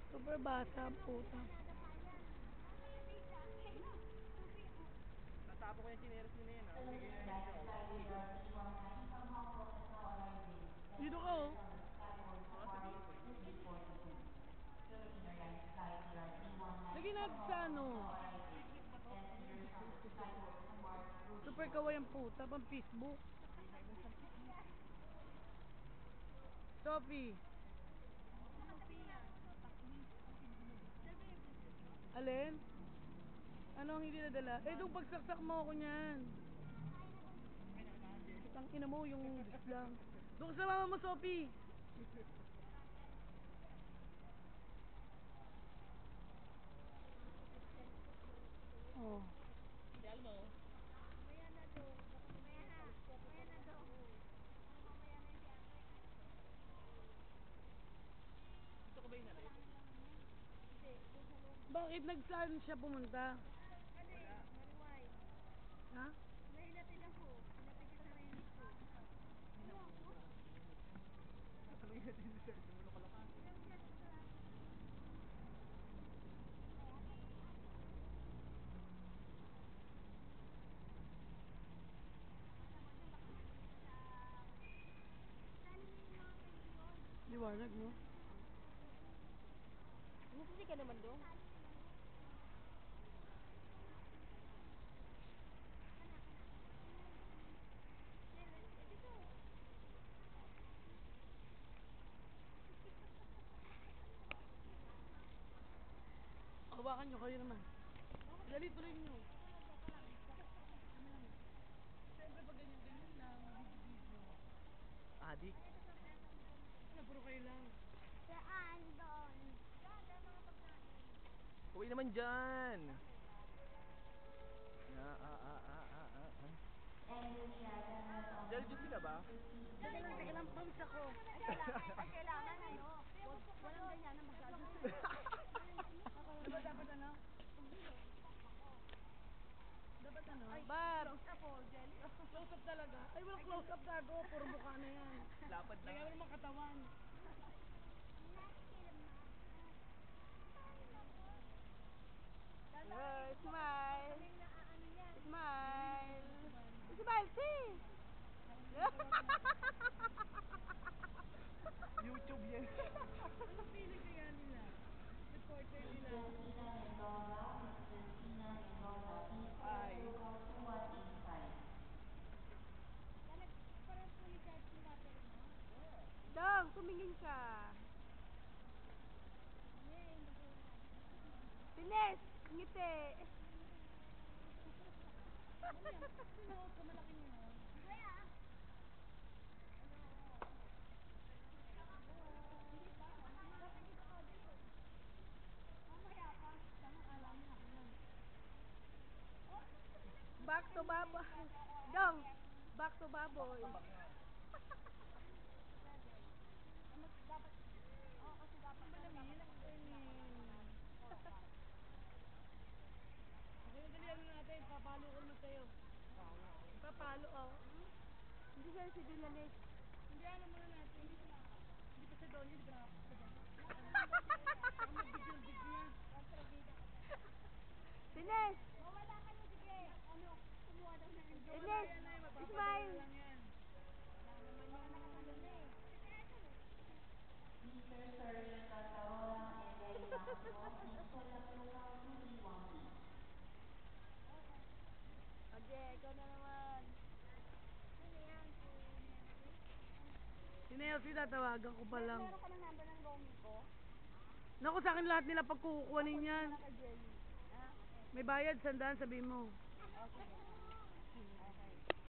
Super bata, puta. Natapo ko yung chineros nila yun, Dito ka, oh. sabihin ko eh. Lagi na sa ano. Super kawaii ang puta, pang Facebook. Sophie. Alin? Ano ang hindi nadala? Eh, doon pagsaksak mo ako niyan. Ang ina mo, yung lang. Doon sa mama mo, Sophie. Oh. Dahil mo? Dito ko ba yung nalit? Bakit nagsaan siya pumunta? Wala. Ha? Ano yung natin sa dulo ko lang? Liwanag, no? Hindi ka naman doon. Hawakan nyo, kayo naman. Dali, tuloy nyo. Siyempre, pag ganyan-ganyan lang, video-video. Adik. Ano, puro kayo lang. Saan doon? Uwi naman dyan. Del juicy ka ba? Teka lang, pams ako. Ay, kailangan ano? Walang ganyan na masyado. Diba dapat ano? Dapat ano? Bar! Close up o, jelly. Close up talaga. Ay, walang close up gago. Puro mukha na yan. Lapad na. Kaya wala naman katawan. Smile. Smile. Smile, see? YouTube yan. Anong feeling kaya nila? Reporter nila. Ay. Dong, tumingin ka. Tines, ngiti. Sinuot ko malaki niyo. Back to baboy. Dong, back to baboy. Malamig. Okay, dali ano natin. Papalo ko naman sa'yo. Papalo, oh. Hindi siya si Dilanet. Hindi, ano muna natin. Hindi pa sa doon, hindi pa nakapos sa doon. Mag-video yan. Tines, Tines, smile. Lang yan. Ade, ikaw na naman. Si Nelsie, tatawagan ko pa lang. Meron ka ng number ng Romy ko? Naku, sa akin lahat nila pagkukuhanin yan. Naka-jelly. May bayad, 100, sabihin mo. Okay.